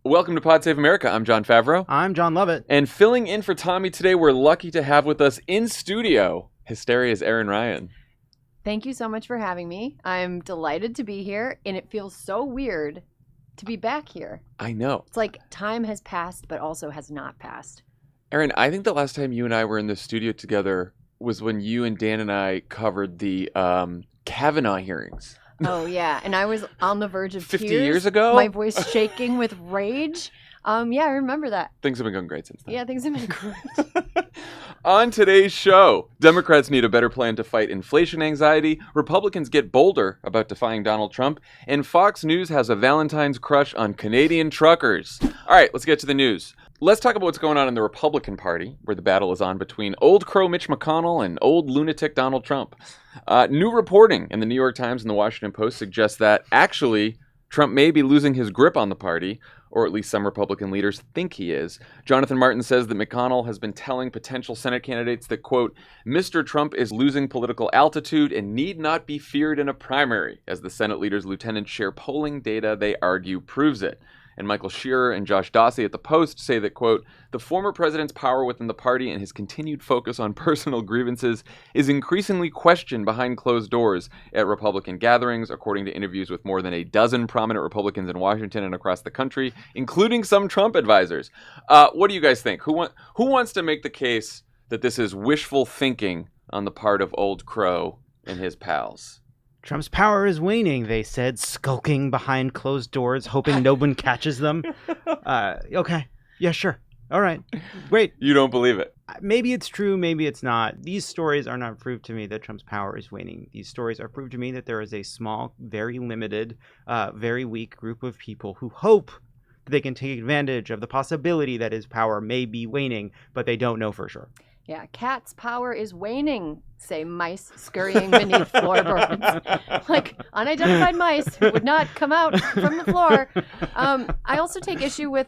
Welcome to Pod Save America. I'm Jon Favreau. I'm Jon Lovett. And filling in for Tommy today, we're lucky to have with us in studio Hysteria's Erin Ryan. Thank you so much for having me. I'm delighted to be here, and it feels so weird to be back here. I know. It's like time has passed, but also has not passed. Erin, I think the last time you and I were in the studio together was when you and Dan and I covered the Kavanaugh hearings. Oh, yeah. And I was on the verge of 50 tears. years ago? My voice shaking with rage. Yeah, I remember that. Things have been going great since then. Yeah, things have been great. On today's show, Democrats need a better plan to fight inflation anxiety, Republicans get bolder about defying Donald Trump, and Fox News has a Valentine's crush on Canadian truckers. All right, let's get to the news. Let's talk about what's going on in the Republican Party, where the battle is on between old crow Mitch McConnell and old lunatic Donald Trump. New reporting in the New York Times and the Washington Post suggests that, actually, Trump may be losing his grip on the party, or at least some Republican leaders think he is. Jonathan Martin says that McConnell has been telling potential Senate candidates that, quote, Mr. Trump is losing political altitude and need not be feared in a primary, as the Senate leaders' lieutenants share polling data they argue proves it. And Michael Shearer and Josh Dawsey at the Post say that, quote, the former president's power within the party and his continued focus on personal grievances is increasingly questioned behind closed doors at Republican gatherings, according to interviews with more than a dozen prominent Republicans in Washington and across the country, including some Trump advisors. What do you guys think? Who wants to make the case that this is wishful thinking on the part of Old Crow and his pals? Trump's power is waning, they said, skulking behind closed doors, hoping no one catches them. Okay. Yeah, sure. All right. Great. You don't believe it? Maybe it's true, maybe it's not. These stories are not proof to me that Trump's power is waning. These stories are proof to me that there is a small, very limited, very weak group of people who hope that they can take advantage of the possibility that his power may be waning, but they don't know for sure. Yeah, cat's power is waning, say mice scurrying beneath floorboards. Like, unidentified mice would not come out from the floor. I also take issue with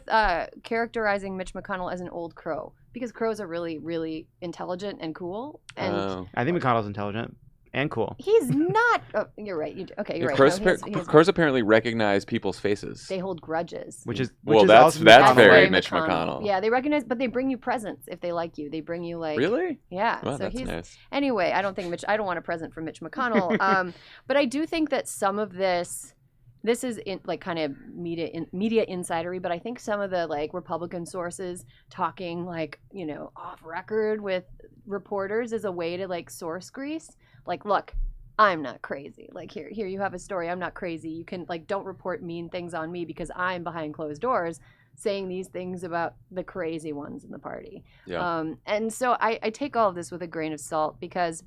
characterizing Mitch McConnell as an old crow, because crows are really, really intelligent and cool. And I think McConnell's intelligent and cool. He's not. Oh, you're right. You're right. Crows apparently recognize people's faces. They hold grudges. Which is that's also very Mitch McConnell. Yeah, they recognize, but they bring you presents if they like you. They bring you like. Really? Yeah. Wow, so that's he's nice. Anyway. I don't want a present from Mitch McConnell. But I do think that some of this is kind of media insidery, but I think some of the like Republican sources talking off record with reporters is a way to like source grease. Like, look, I'm not crazy. Like, here you have a story. I'm not crazy. You can don't report mean things on me because I'm behind closed doors saying these things about the crazy ones in the party. Yeah. And so I take all of this with a grain of salt because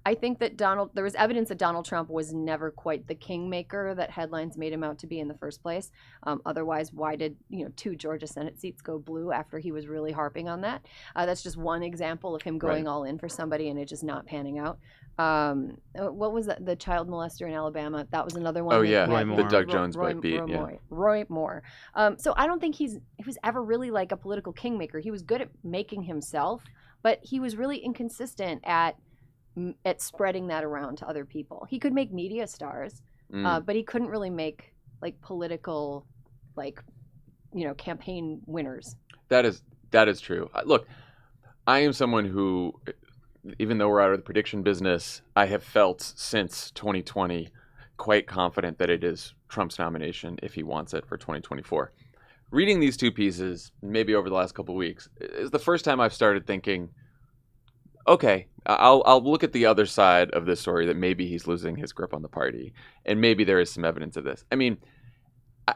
I think that there was evidence that Donald Trump was never quite the kingmaker that headlines made him out to be in the first place. Otherwise, why did 2 Georgia Senate seats go blue after he was really harping on that? That's just one example of him going all in for somebody and it just not panning out. What was that? The child molester in Alabama. That was another one. Oh yeah, Roy the Doug Jones beat. Roy Moore. So I don't think he was ever really like a political kingmaker. He was good at making himself, but he was really inconsistent at spreading that around to other people. He could make media stars, but he couldn't really make like political, campaign winners. That is true. Look, I am someone who, even though we're out of the prediction business, I have felt since 2020 quite confident that it is Trump's nomination if he wants it for 2024. Reading these two pieces, maybe over the last couple of weeks, is the first time I've started thinking, okay, I'll look at the other side of this story that maybe he's losing his grip on the party, and maybe there is some evidence of this. I mean,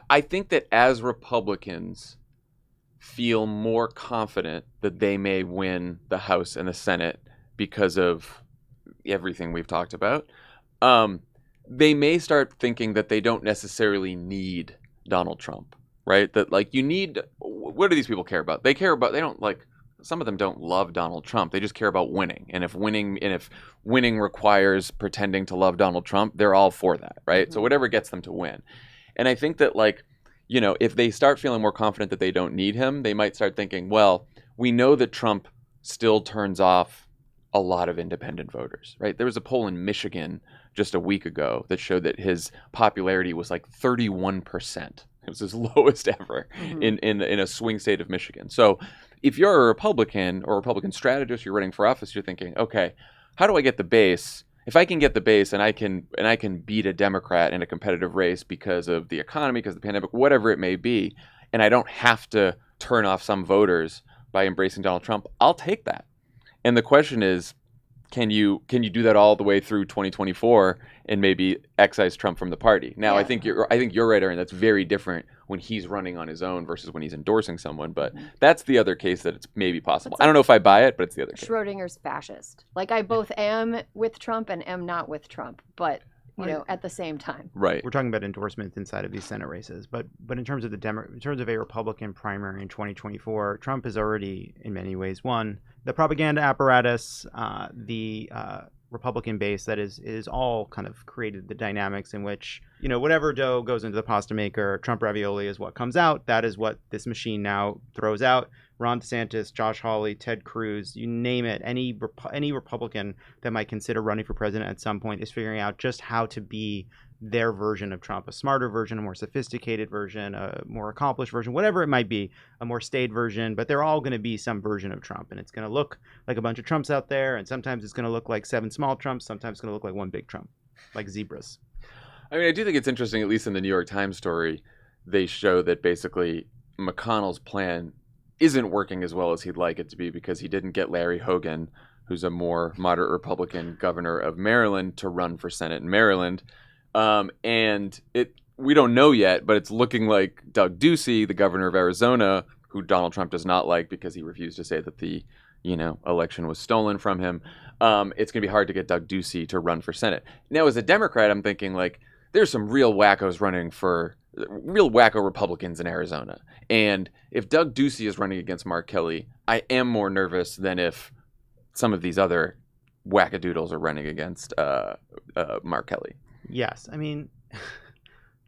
I think that as Republicans feel more confident that they may win the House and the Senate because of everything we've talked about, they may start thinking that they don't necessarily need Donald Trump, right? That what do these people care about? They don't some of them don't love Donald Trump. They just care about winning. And if winning requires pretending to love Donald Trump, they're all for that, right? Mm-hmm. So whatever gets them to win. And I think that if they start feeling more confident that they don't need him, they might start thinking, well, we know that Trump still turns off a lot of independent voters, right? There was a poll in Michigan just a week ago that showed that his popularity was 31%, It was his lowest ever in a swing state of Michigan. So if you're a Republican or Republican strategist, you're running for office, you're thinking, okay, how do I get the base? If I can get the base and I can beat a Democrat in a competitive race because of the economy, because of the pandemic, whatever it may be, and I don't have to turn off some voters by embracing Donald Trump, I'll take that. And the question is, can you do that all the way through 2024 and maybe excise Trump from the party? Now, I think you're right, Erin. That's very different when he's running on his own versus when he's endorsing someone. But that's the other case that it's maybe possible. I don't know if I buy it, but it's the other case. Schrodinger's fascist. Like, I both am with Trump and am not with Trump, but at the same time. Right. We're talking about endorsements inside of these Senate races, but in terms of in terms of a Republican primary in 2024, Trump has already, in many ways, won. The propaganda apparatus, the Republican base that is all kind of created the dynamics in which, whatever dough goes into the pasta maker, Trump ravioli is what comes out. That is what this machine now throws out. Ron DeSantis, Josh Hawley, Ted Cruz, you name it, any Republican that might consider running for president at some point is figuring out just how to be their version of Trump, a smarter version, a more sophisticated version, a more accomplished version, whatever it might be, a more staid version, but they're all going to be some version of Trump. And it's going to look like a bunch of Trumps out there, and sometimes it's going to look like 7 small Trumps, sometimes it's going to look like one big Trump, like zebras. I mean, I do think it's interesting, at least in the New York Times story, they show that basically McConnell's plan isn't working as well as he'd like it to be because he didn't get Larry Hogan, who's a more moderate Republican governor of Maryland, to run for Senate in Maryland. And we don't know yet, but it's looking like Doug Ducey, the governor of Arizona, who Donald Trump does not like because he refused to say that the election was stolen from him. It's going to be hard to get Doug Ducey to run for Senate. Now, as a Democrat, I'm thinking, like, there's some real wackos running for real wacko Republicans in Arizona. And if Doug Ducey is running against Mark Kelly, I am more nervous than if some of these other wackadoodles are running against Mark Kelly. Yes, I mean,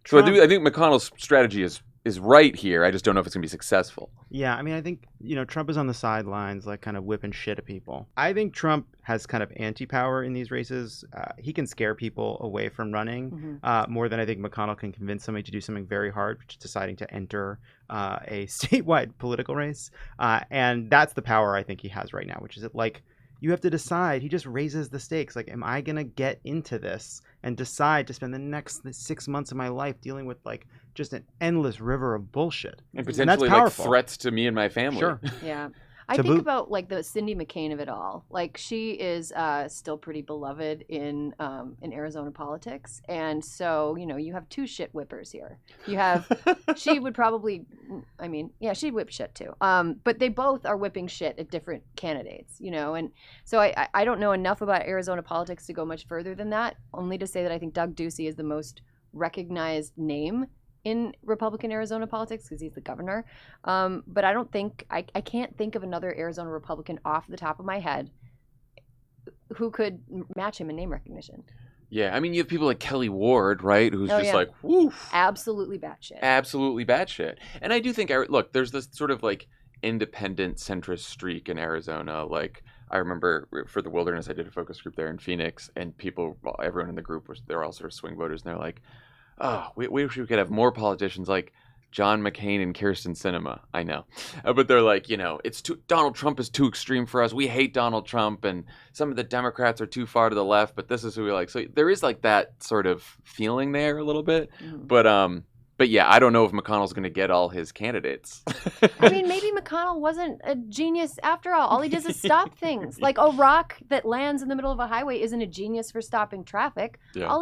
so I think McConnell's strategy is right here. I just don't know if it's going to be successful. Yeah, I mean, I think, Trump is on the sidelines, like, kind of whipping shit at people. I think Trump has kind of anti-power in these races. He can scare people away from running more than I think McConnell can convince somebody to do something very hard, which is deciding to enter a statewide political race. And that's the power I think he has right now, which is that, like, you have to decide. He just raises the stakes. Like, am I going to get into this and decide to spend the next 6 months of my life dealing with, like, just an endless river of bullshit? And potentially, like, threats to me and my family. Sure. Yeah. I think about, like, the Cindy McCain of it all. Like, she is still pretty beloved in Arizona politics. And so, you have 2 shit whippers here. You have, she would probably, she'd whip shit too. But they both are whipping shit at different candidates, And so I don't know enough about Arizona politics to go much further than that, only to say that I think Doug Ducey is the most recognized name in Republican Arizona politics because he's the governor. But I can't think of another Arizona Republican off the top of my head who could match him in name recognition. Yeah, I mean, you have people like Kelly Ward, right, who's like, woof. Absolutely batshit. Absolutely batshit. And I do think, look, there's this sort of, like, independent centrist streak in Arizona. Like, I remember for the Wilderness, I did a focus group there in Phoenix, and everyone in the group, they're all sort of swing voters, and they're like, oh, we wish we could have more politicians like John McCain and Kyrsten Sinema. I know. But they're like, Donald Trump is too extreme for us. We hate Donald Trump, and some of the Democrats are too far to the left, but this is who we like. So there is, like, that sort of feeling there a little bit. Mm-hmm. But yeah, I don't know if McConnell's going to get all his candidates. I mean, maybe McConnell wasn't a genius after all. All he does is stop things. Like, a rock that lands in the middle of a highway isn't a genius for stopping traffic. Yeah.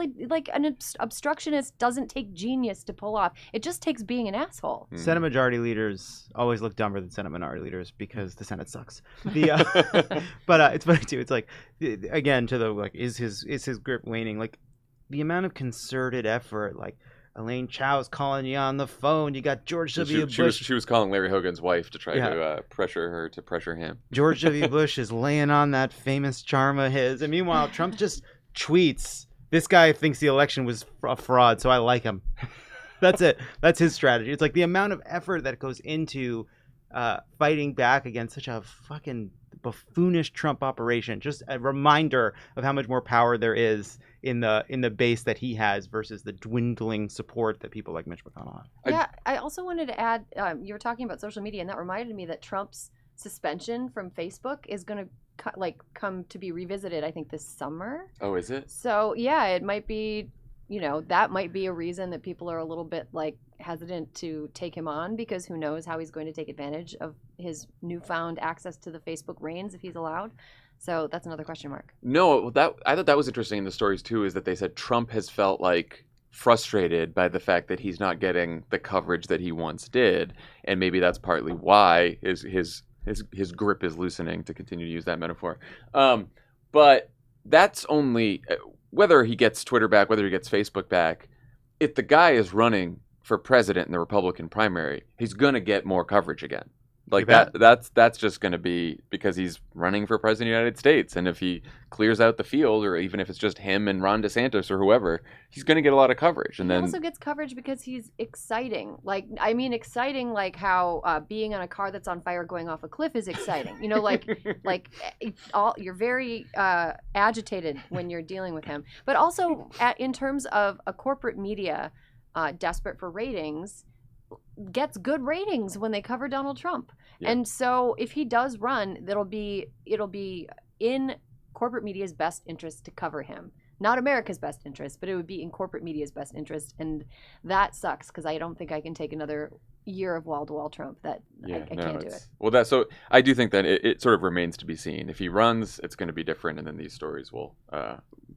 An obstructionist doesn't take genius to pull off. It just takes being an asshole. Senate majority leaders always look dumber than Senate minority leaders because the Senate sucks. But it's funny too. It's like, again, to the, like, is his grip waning? Like, the amount of concerted effort, like, Elaine Chow's calling you on the phone. You got George W. Bush. She was calling Larry Hogan's wife to try to pressure her to pressure him. George W. Bush is laying on that famous charm of his. And meanwhile, Trump just tweets, this guy thinks the election was a fraud, so I like him. That's it. That's his strategy. It's like the amount of effort that goes into fighting back against such a fucking buffoonish Trump operation. Just a reminder of how much more power there is in the base that he has versus the dwindling support that people like Mitch McConnell have. Yeah, I also wanted to add, you were talking about social media, and that reminded me that Trump's suspension from Facebook is going to come to be revisited, I think, this summer. Oh, is it? So yeah, it might be, that might be a reason that people are a little bit hesitant to take him on, because who knows how he's going to take advantage of his newfound access to the Facebook reins if he's allowed. So that's another question mark. No, I thought that was interesting in the stories too, is that they said Trump has felt frustrated by the fact that he's not getting the coverage that he once did, and maybe that's partly why his grip is loosening, to continue to use that metaphor. But that's only whether he gets Twitter back, whether he gets Facebook back. If the guy is running for president in the Republican primary, he's going to get more coverage again. That's just going to be because he's running for president of the United States. And if he clears out the field, or even if it's just him and Ron DeSantis or whoever, he's going to get a lot of coverage. And he then also gets coverage because he's exciting. Exciting like how being on a car that's on fire going off a cliff is exciting. You're very agitated when you're dealing with him. But also in terms of a corporate media desperate for ratings, gets good ratings when they cover Donald Trump. Yeah. And so if he does run, it'll be in corporate media's best interest to cover him. Not America's best interest, but it would be in corporate media's best interest. And that sucks, because I don't think I can take another year of wall-to-wall Trump. I can't do it. Well, so I do think that it sort of remains to be seen. If he runs, it's going to be different, and then these stories will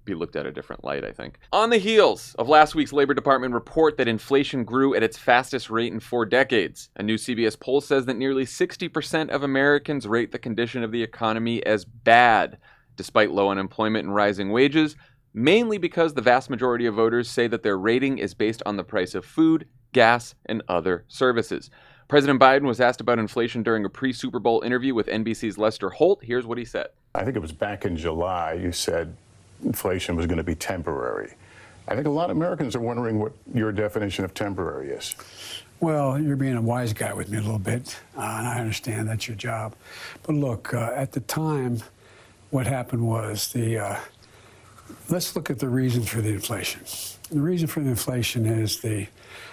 be looked at a different light, I think. On the heels of last week's Labor Department report that inflation grew at its fastest rate in 4 decades, a new CBS poll says that nearly 60% of Americans rate the condition of the economy as bad, despite low unemployment and rising wages, mainly because the vast majority of voters say that their rating is based on the price of food, gas, and other services. President Biden was asked about inflation during a pre-Super Bowl interview with NBC's Lester Holt. Here's what he said. I think it was back in July you said inflation was going to be temporary. I think a lot of Americans are wondering what your definition of temporary is. Well, you're being a wise guy with me a little bit, and I understand that's your job. But look, at the time, what happened was let's look at the reason for the inflation. The reason for the inflation is the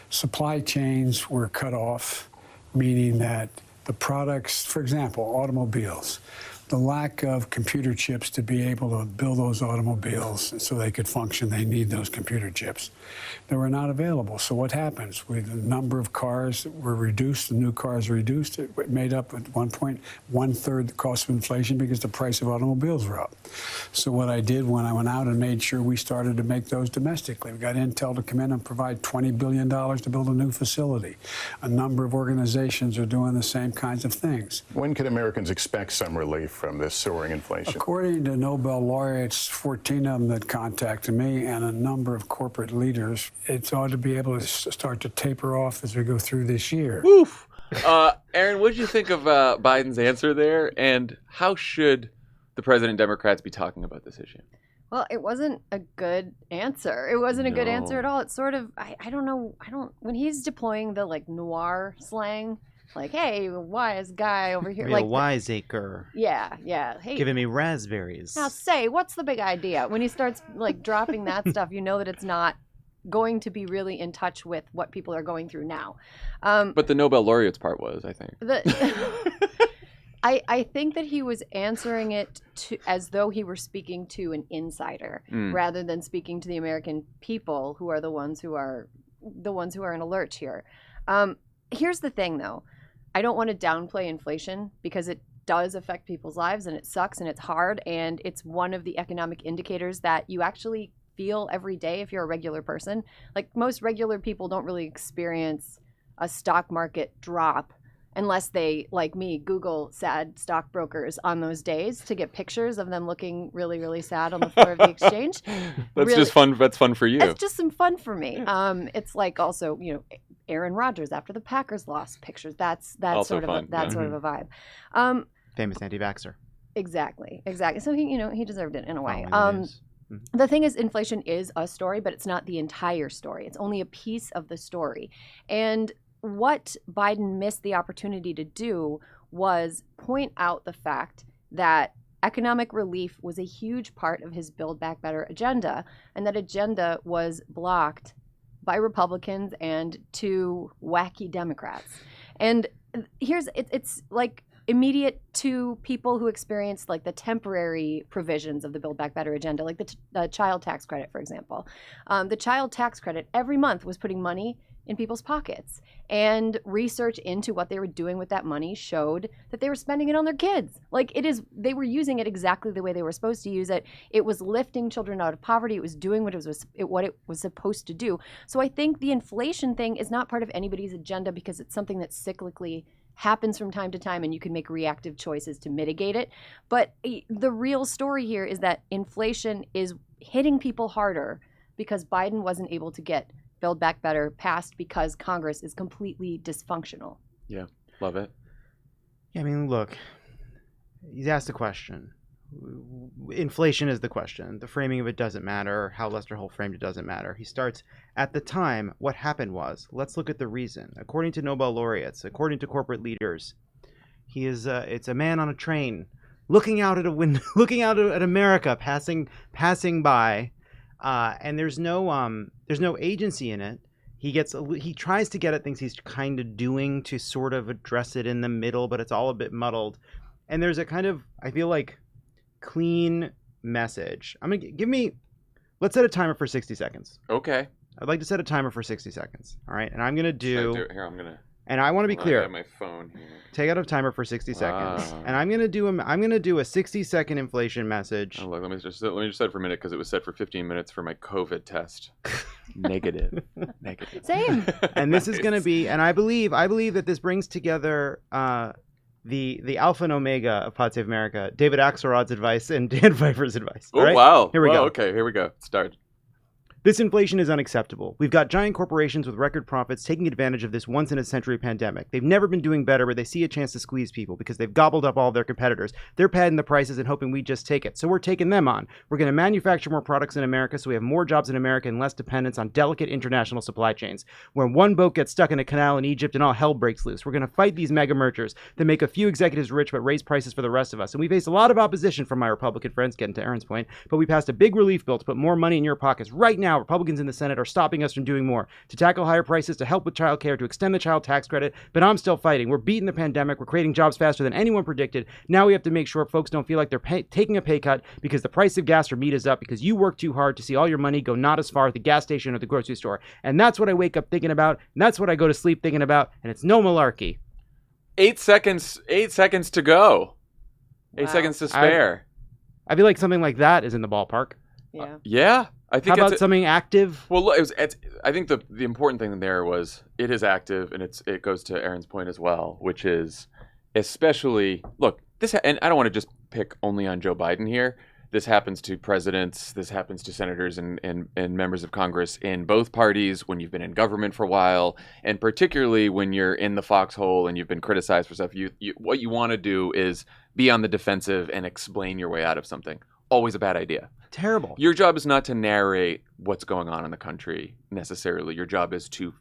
supply chains were cut off, meaning that the products, for example, automobiles, the lack of computer chips to be able to build those automobiles so they could function, they need those computer chips. They were not available. So what happens? With the number of cars that were reduced, the new cars were reduced, it made up at one point 1/3 the cost of inflation because the price of automobiles were up. So what I did when I went out and made sure we started to make those domestically, we got Intel to come in and provide $20 billion to build a new facility. A number of organizations are doing the same kinds of things. When can Americans expect some relief from this soaring inflation? According to Nobel laureates, 14 of them that contacted me, and a number of corporate leaders, it ought to be able to start to taper off as we go through this year. Woof. Erin, what did you think of Biden's answer there, and how should the president and Democrats be talking about this issue? Well, it wasn't a good answer. It wasn't a good answer at all. It's sort of, I don't know, when he's deploying the noir slang, hey, wise guy over here. Real wiseacre. Yeah. Hey, giving me raspberries. Now say, what's the big idea? When he starts dropping that stuff, you know that it's not going to be really in touch with what people are going through now. But the Nobel laureates part was, I think. I think that he was answering it as though he were speaking to an insider rather than speaking to the American people, who are the ones who are in a lurch here. Here's the thing, though. I don't want to downplay inflation, because it does affect people's lives, and it sucks, and it's hard, and it's one of the economic indicators that you actually feel every day if you're a regular person. Most regular people don't really experience a stock market drop unless they, like me, Google sad stockbrokers on those days to get pictures of them looking really, really sad on the floor of the exchange. That's just fun. That's fun for you. It's just some fun for me. It's also, Aaron Rodgers after the Packers lost pictures. That's also sort of fun. sort of a vibe. Famous anti-vaxxer. Exactly. So he deserved it in a way. Mm-hmm. The thing is, inflation is a story, but it's not the entire story. It's only a piece of the story. And what Biden missed the opportunity to do was point out the fact that economic relief was a huge part of his Build Back Better agenda, and that agenda was blocked by Republicans and two wacky Democrats. And it's like immediate to people who experienced like the temporary provisions of the Build Back Better agenda, like the child tax credit, for example. The child tax credit every month was putting money in people's pockets, and research into what they were doing with that money showed that they were spending it on their kids. Like they were using it exactly the way they were supposed to use it. It was lifting children out of poverty. It was doing what it was supposed to do. So I think the inflation thing is not part of anybody's agenda because it's something that cyclically happens from time to time, and you can make reactive choices to mitigate it. But the real story here is that inflation is hitting people harder because Biden wasn't able to get Build Back Better passed because Congress is completely dysfunctional. Yeah, love it. Yeah, I mean, look, he's asked a question. Inflation is the question. The framing of it doesn't matter. How Lester Holt framed it doesn't matter. He starts, at the time, what happened was, let's look at the reason. According to Nobel laureates, according to corporate leaders, it's a man on a train looking out at a window, looking out at America passing by, and there's no agency in it. He tries to get at things he's kind of doing to sort of address it in the middle, but it's all a bit muddled. And there's a kind of, I feel like, clean message. Let's set a timer for 60 seconds. Okay. I'd like to set a timer for 60 seconds. All right. And I'm going to do Here, I'm going to. And I want to be clear. I have my phone here. Take out a timer for 60 seconds. Wow. And I'm going to do a 60-second inflation message. Oh, look, let me just set it for a minute because it was set for 15 minutes for my COVID test. Negative. Same. And this is going to be, and I believe that this brings together the alpha and omega of Pod Save America, David Axelrod's advice and Dan Pfeiffer's advice. Oh, right? wow. Here we go. Okay, here we go. Start. This inflation is unacceptable. We've got giant corporations with record profits taking advantage of this once-in-a-century pandemic. They've never been doing better, but they see a chance to squeeze people because they've gobbled up all of their competitors. They're padding the prices and hoping we just take it. So we're taking them on. We're going to manufacture more products in America so we have more jobs in America and less dependence on delicate international supply chains. When one boat gets stuck in a canal in Egypt and all hell breaks loose, we're going to fight these mega mergers that make a few executives rich but raise prices for the rest of us. And we face a lot of opposition from my Republican friends, getting to Erin's point, but we passed a big relief bill to put more money in your pockets. Right now, Republicans in the Senate are stopping us from doing more, to tackle higher prices, to help with child care, to extend the child tax credit, but I'm still fighting. We're beating the pandemic. We're creating jobs faster than anyone predicted. Now we have to make sure folks don't feel like they're taking a pay cut because the price of gas or meat is up because you work too hard to see all your money go not as far at the gas station or the grocery store. And that's what I wake up thinking about, and that's what I go to sleep thinking about, and it's no malarkey. 8 seconds to go. 8 Wow. seconds to spare. I feel like something like that is in the ballpark. Yeah. Yeah. I think How about something active? Well, I think the important thing there was it is active, and it goes to Erin's point as well, which is especially look this, and I don't want to just pick only on Joe Biden here. This happens to presidents, this happens to senators and members of Congress in both parties when you've been in government for a while, and particularly when you're in the foxhole and you've been criticized for stuff. What you want to do is be on the defensive and explain your way out of something. Always a bad idea. Terrible. Your job is not to narrate what's going on in the country necessarily. Your job is to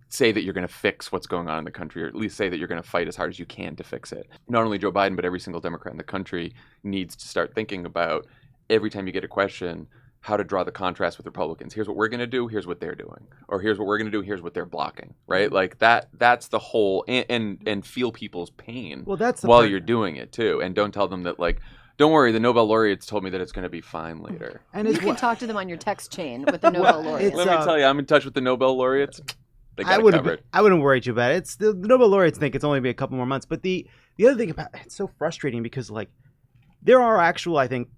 say that you're going to fix what's going on in the country, or at least say that you're going to fight as hard as you can to fix it. Not only Joe Biden, but every single Democrat in the country needs to start thinking about every time you get a question, how to draw the contrast with Republicans. Here's what we're going to do. Here's what they're doing. Or here's what we're going to do. Here's what they're blocking. Right? Like that's the whole, and feel people's pain while you're doing it too. And don't tell them that like, don't worry, the Nobel laureates told me that it's going to be fine later. And You can talk to them on your text chain with the Nobel laureates. Let me tell you, I'm in touch with the Nobel laureates. They got it covered. I wouldn't worry too bad. It's the Nobel laureates think it's only be a couple more months. But the other thing about it's so frustrating because like there are actual, I think,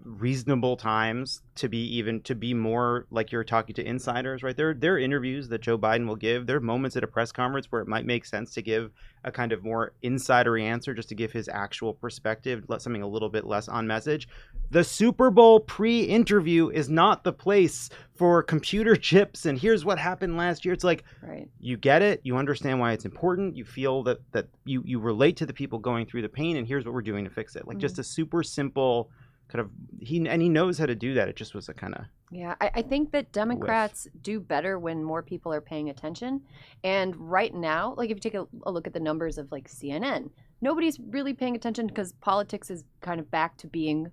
reasonable times to be more like you're talking to insiders, right? There are interviews that Joe Biden will give. There are moments at a press conference where it might make sense to give a kind of more insidery answer just to give his actual perspective, let something a little bit less on message. The Super Bowl pre-interview is not the place for computer chips and here's what happened last year. It's like, Right. You get it. You understand why it's important. You feel that you relate to the people going through the pain and here's what we're doing to fix it. Like just a super simple kind of he knows how to do that. It just was a kind of Yeah, I think that Democrats do better when more people are paying attention. And right now, like if you take a look at the numbers of like CNN, nobody's really paying attention because politics is kind of back to being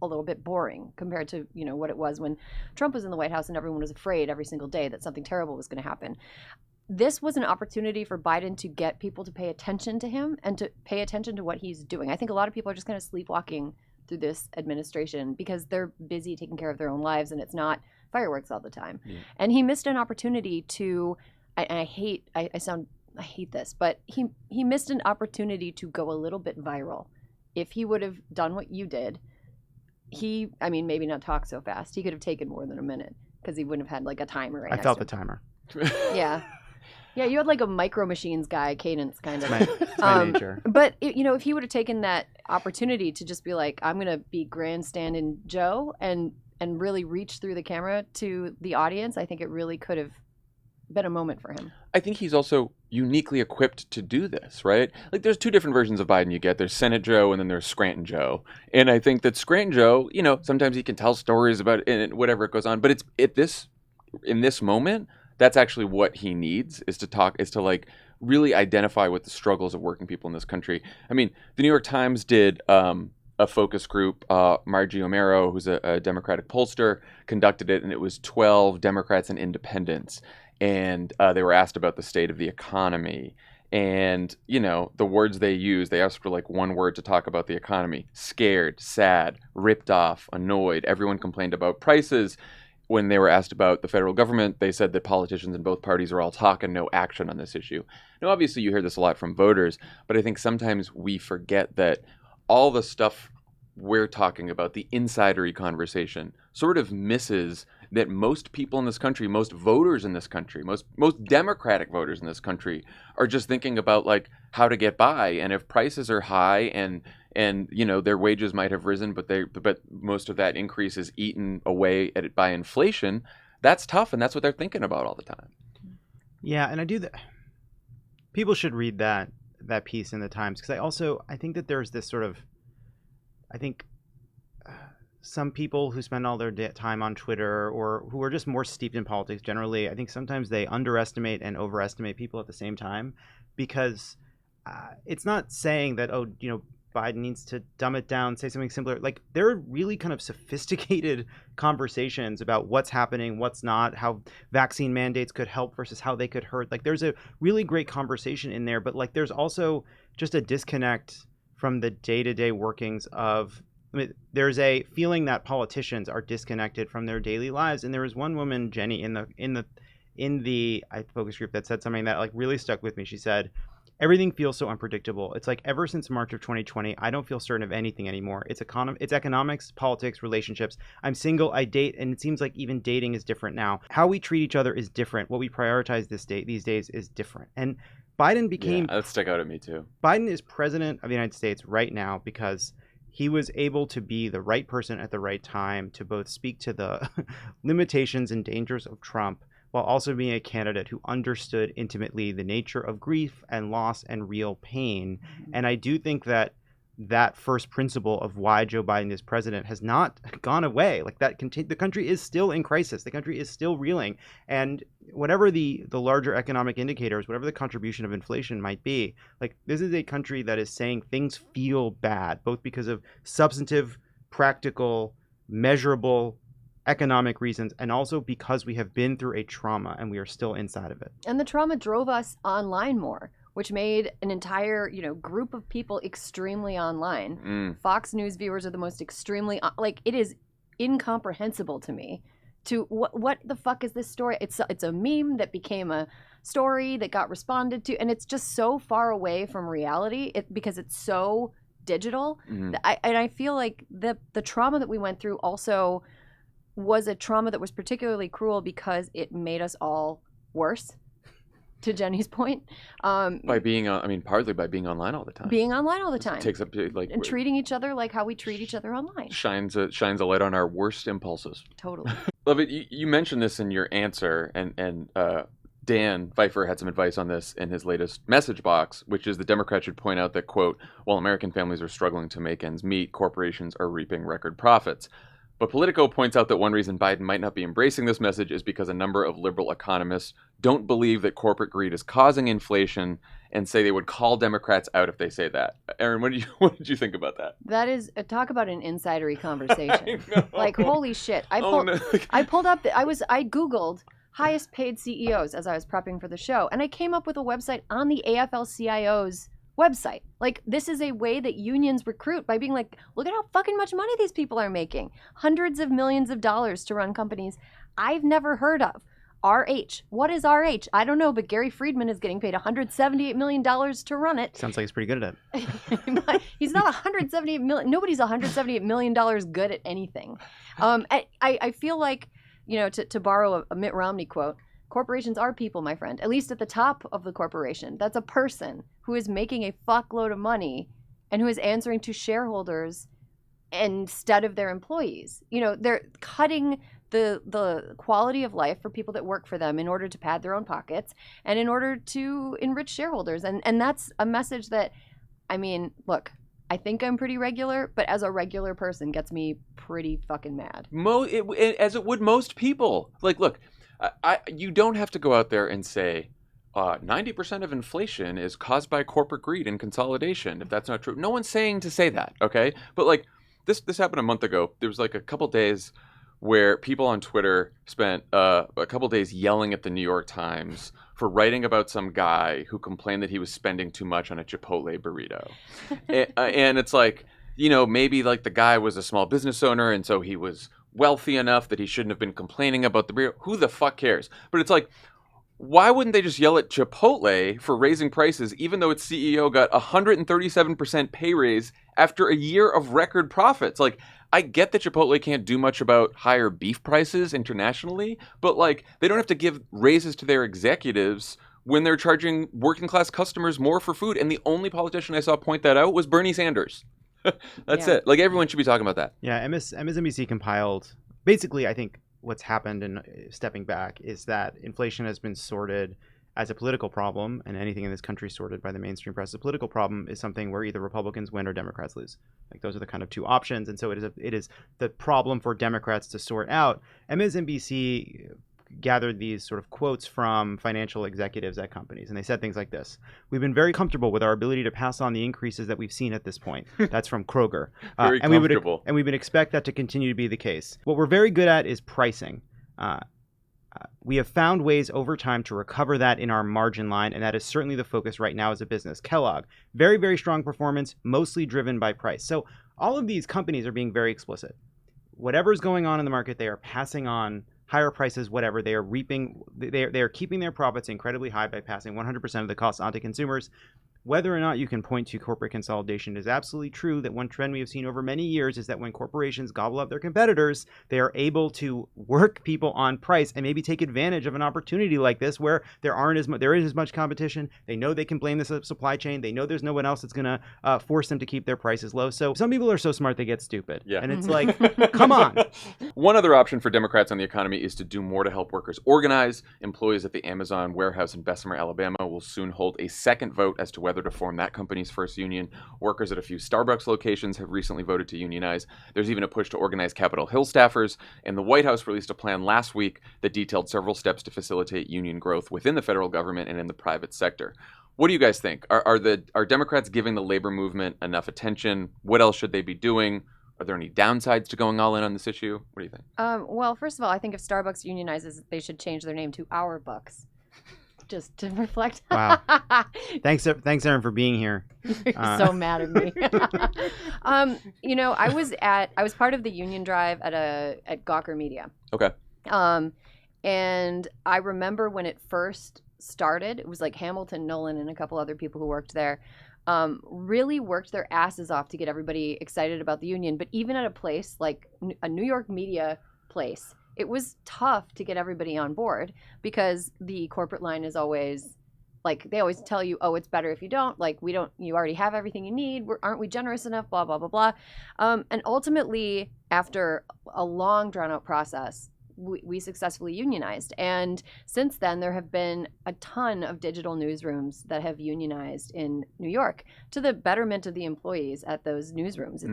a little bit boring compared to, you know, what it was when Trump was in the White House and everyone was afraid every single day that something terrible was going to happen. This was an opportunity for Biden to get people to pay attention to him and to pay attention to what he's doing. I think a lot of people are just kind of sleepwalking through this administration because they're busy taking care of their own lives and it's not fireworks all the time. Yeah. And he missed an opportunity to, and I hate this, but he missed an opportunity to go a little bit viral. If he would have done what you did, maybe not talk so fast. He could have taken more than a minute because he wouldn't have had like a timer right I felt the timer. Yeah. Yeah, you had like a Micro Machines guy cadence kind of. It's my nature. But, if he would have taken that opportunity to just be like, I'm going to be grandstanding Joe and really reach through the camera to the audience, I think it really could have been a moment for him. I think he's also uniquely equipped to do this, right? Like there's two different versions of Biden you get. There's Senate Joe and then there's Scranton Joe. And I think that Scranton Joe, sometimes he can tell stories about it and whatever it goes on. But it's in this moment, that's actually what he needs is to like really identify with the struggles of working people in this country. I mean, the New York Times did a focus group. Margie O'Mara, who's a Democratic pollster, conducted it, and it was 12 Democrats and independents. And they were asked about the state of the economy. And, the words they used, they asked for like one word to talk about the economy: scared, sad, ripped off, annoyed. Everyone complained about prices. When they were asked about the federal government, they said that politicians in both parties are all talk and no action on this issue. Now, obviously, you hear this a lot from voters, but I think sometimes we forget that all the stuff we're talking about, the insidery conversation, sort of misses that most people in this country, most voters in this country, most Democratic voters in this country are just thinking about like how to get by. And if prices are high and their wages might have risen, but most of that increase is eaten away by inflation, that's tough, and that's what they're thinking about all the time. Yeah, and I do that. People should read that piece in the Times because I think that there's this sort of, some people who spend all their time on Twitter or who are just more steeped in politics generally, I think sometimes they underestimate and overestimate people at the same time because it's not saying that, Biden needs to dumb it down, say something simpler. Like there are really kind of sophisticated conversations about what's happening, what's not, how vaccine mandates could help versus how they could hurt. Like there's a really great conversation in there, but like there's also just a disconnect from the day-to-day workings of, there's a feeling that politicians are disconnected from their daily lives. And there was one woman, Jenny, in the focus group that said something that like really stuck with me. She said, everything feels so unpredictable. It's like ever since March of 2020, I don't feel certain of anything anymore. It's economics, politics, relationships. I'm single, I date, and it seems like even dating is different now. How we treat each other is different. What we prioritize these days is different. And Biden became... Yeah, that stuck out at me too. Biden is president of the United States right now because he was able to be the right person at the right time to both speak to the limitations and dangers of Trump while also being a candidate who understood intimately the nature of grief and loss and real pain. And I do think that first principle of why Joe Biden is president has not gone away. Like the country is still in crisis. The country is still reeling. And whatever the larger economic indicators, whatever the contribution of inflation might be, like this is a country that is saying things feel bad, both because of substantive, practical, measurable economic reasons, and also because we have been through a trauma and we are still inside of it. And the trauma drove us online more, which made an entire, group of people extremely online. Fox News viewers are the most extremely, it is incomprehensible to me. To what the fuck is this story? It's a meme that became a story that got responded to, and it's just so far away from reality because it's so digital. I feel like the trauma that we went through also was a trauma that was particularly cruel because it made us all worse, to Jenny's point. By being, partly by being online all the time. Being online all the time. It takes up and treating each other like how we treat each other online. Shines a light on our worst impulses. Totally. Lovett, you mentioned this in your answer, and Dan Pfeiffer had some advice on this in his latest message box, which is the Democrats should point out that, quote, while American families are struggling to make ends meet, corporations are reaping record profits. But Politico points out that one reason Biden might not be embracing this message is because a number of liberal economists don't believe that corporate greed is causing inflation and say they would call Democrats out if they say that. Erin, what did you think about that? That is talk about an insidery conversation. Like, holy shit! I Oh, no. pulled up. I Googled highest paid CEOs as I was prepping for the show, and I came up with a website on the AFL-CIO's website. Like, this is a way that unions recruit by being like, look at how fucking much money these people are making. Hundreds of millions of dollars to run companies I've never heard of. RH. What is RH? I don't know, but Gary Friedman is getting paid $178 million to run it. Sounds like he's pretty good at it. He's not $178 million. Nobody's $178 million good at anything. I feel like, you know, to borrow a Mitt Romney quote, corporations are people, my friend. At least at the top of the corporation. That's a person who is making a fuckload of money and who is answering to shareholders instead of their employees. You know, they're cutting the quality of life for people that work for them in order to pad their own pockets and in order to enrich shareholders. And that's a message that, I mean, look, I think I'm pretty regular, but as a regular person gets me pretty fucking mad. As it would most people. Like, look, you don't have to go out there and say 90% of inflation is caused by corporate greed and consolidation, if that's not true. No one's saying to say that, okay? But like this happened a month ago. There was like a couple days where people on Twitter spent a couple days yelling at the New York Times for writing about some guy who complained that he was spending too much on a Chipotle burrito. And it's like, you know, maybe like the guy was a small business owner and so he was wealthy enough that he shouldn't have been complaining about the burrito. Who the fuck cares? But it's like, why wouldn't they just yell at Chipotle for raising prices even though its CEO got 137% pay raise after a year of record profits? Like, I get that Chipotle can't do much about higher beef prices internationally, but like they don't have to give raises to their executives when they're charging working class customers more for food. And the only politician I saw point that out was Bernie Sanders. That's it. Like, everyone should be talking about that. Yeah, MSNBC compiled, basically, I think what's happened, and stepping back, is that inflation has been sorted as a political problem, and anything in this country sorted by the mainstream press as a political problem is something where either Republicans win or Democrats lose. Like, those are the kind of two options, and so it is the problem for Democrats to sort out. MSNBC gathered these sort of quotes from financial executives at companies, and they said things like this: "We've been very comfortable with our ability to pass on the increases that we've seen at this point." That's from Kroger. Very comfortable. And we would expect that to continue to be the case. What we're very good at is pricing. We have found ways over time to recover that in our margin line, and that is certainly the focus right now as a business. Kellogg, very, very strong performance, mostly driven by price. So all of these companies are being very explicit. Whatever's going on in the market, they are passing on higher prices, whatever. They are reaping, they are keeping their profits incredibly high by passing 100% of the costs on to consumers. Whether or not you can point to corporate consolidation, it is absolutely true that one trend we have seen over many years is that when corporations gobble up their competitors, they are able to work people on price and maybe take advantage of an opportunity like this where there is as much competition. They know they can blame the supply chain. They know there's no one else that's going to force them to keep their prices low. So some people are so smart they get stupid. Yeah. And it's like, come on. One other option for Democrats on the economy is to do more to help workers organize. Employees at the Amazon warehouse in Bessemer, Alabama will soon hold a second vote as to whether to form that company's first union. Workers at a few Starbucks locations have recently voted to unionize. There's even a push to organize Capitol Hill staffers, and the White House released a plan last week that detailed several steps to facilitate union growth within the federal government and in the private sector. What do you guys think? Are Democrats giving the labor movement enough attention? What else should they be doing? Are there any downsides to going all in on this issue? What do you think? Well, first of all, I think if Starbucks unionizes, they should change their name to Our Bucks. Just to reflect. Wow. Thanks, Erin, for being here. You're so mad at me. You know, I was part of the union drive at Gawker Media. Okay. And I remember when it first started, it was like Hamilton, Nolan, and a couple other people who worked there really worked their asses off to get everybody excited about the union. But even at a place like a New York media place, it was tough to get everybody on board because the corporate line is always like, they always tell you, oh, it's better if you don't, like, you already have everything you need. Aren't we generous enough? Blah, blah, blah, blah. And ultimately, after a long drawn out process, we successfully unionized. And since then, there have been a ton of digital newsrooms that have unionized in New York to the betterment of the employees at those newsrooms.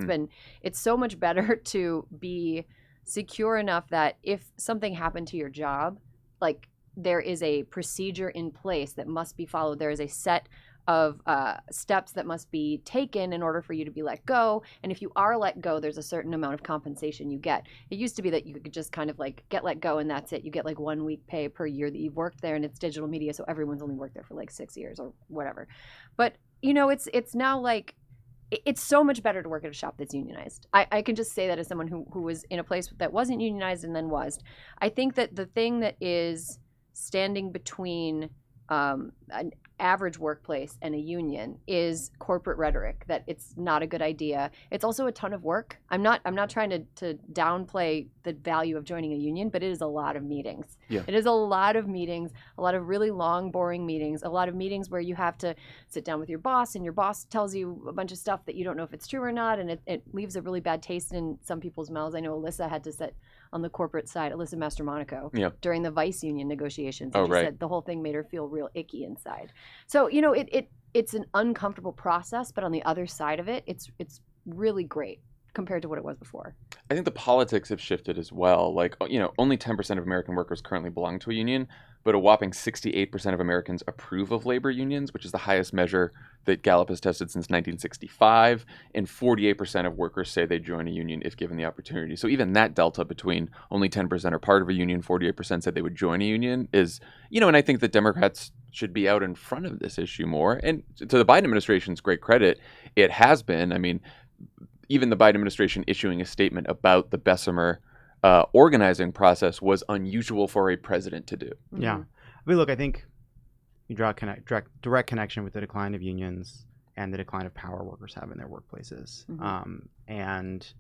It's so much better to be secure enough that if something happened to your job, like there is a procedure in place that must be followed. There is a set of steps that must be taken in order for you to be let go. And if you are let go, there's a certain amount of compensation you get. It used to be that you could just kind of like get let go and that's it. You get like 1 week pay per year that you've worked there, and it's digital media, so everyone's only worked there for like 6 years or whatever. But it's now like, it's so much better to work at a shop that's unionized. I can just say that as someone who was in a place that wasn't unionized and then was. I think that the thing that is standing between an average workplace and a union is corporate rhetoric, that it's not a good idea. It's also a ton of work. I'm not trying to downplay the value of joining a union, but it is a lot of meetings. Yeah. It is a lot of meetings, a lot of really long, boring meetings, a lot of meetings where you have to sit down with your boss and your boss tells you a bunch of stuff that you don't know if it's true or not, and it leaves a really bad taste in some people's mouths. I know Alyssa had to sit on the corporate side, Alyssa Mastromonaco, during the Vice union negotiations. And she said the whole thing made her feel real icky inside. So, it's an uncomfortable process, but on the other side of it, it's really great compared to what it was before. I think the politics have shifted as well. Like, only 10% of American workers currently belong to a union, but a whopping 68% of Americans approve of labor unions, which is the highest measure that Gallup has tested since 1965. And 48% of workers say they join a union if given the opportunity. So even that delta between only 10% are part of a union, 48% said they would join a union is, and I think that Democrats should be out in front of this issue more. And to the Biden administration's great credit, it has been. I mean, even the Biden administration issuing a statement about the Bessemer organizing process was unusual for a president to do. Yeah. I mean, look, I think you draw a direct connection with the decline of unions and the decline of power workers have in their workplaces. And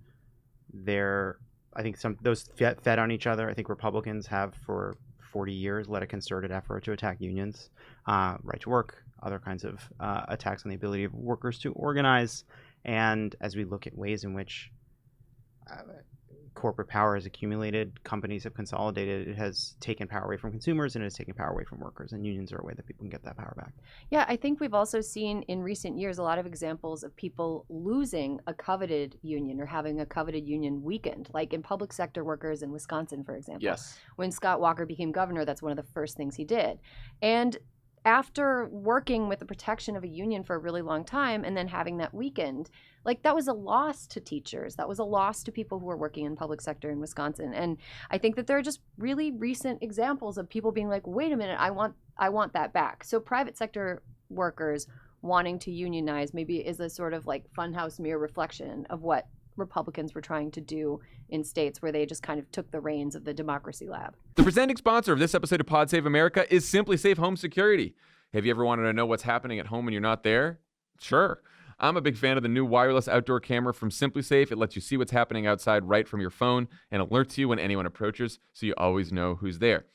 I think those fed on each other. I think Republicans have for 40 years led a concerted effort to attack unions, right to work, other kinds of attacks on the ability of workers to organize. And as we look at ways in which corporate power has accumulated, companies have consolidated, it has taken power away from consumers and it has taken power away from workers, and unions are a way that people can get that power back. Yeah, I think we've also seen in recent years a lot of examples of people losing a coveted union or having a coveted union weakened, like in public sector workers in Wisconsin, for example. Yes. When Scott Walker became governor, that's one of the first things he did. And after working with the protection of a union for a really long time and then having that weakened, like that was a loss to teachers. That was a loss to people who were working in public sector in Wisconsin. And I think that there are just really recent examples of people being like, wait a minute, I want that back. So private sector workers wanting to unionize maybe is a sort of like funhouse mirror reflection of what Republicans were trying to do in states where they just kind of took the reins of the democracy lab. The presenting sponsor of this episode of Pod Save America is Simply Safe Home Security. Have you ever wanted to know what's happening at home when you're not there? Sure. I'm a big fan of the new wireless outdoor camera from Simply Safe. It lets you see what's happening outside right from your phone and alerts you when anyone approaches, so you always know who's there.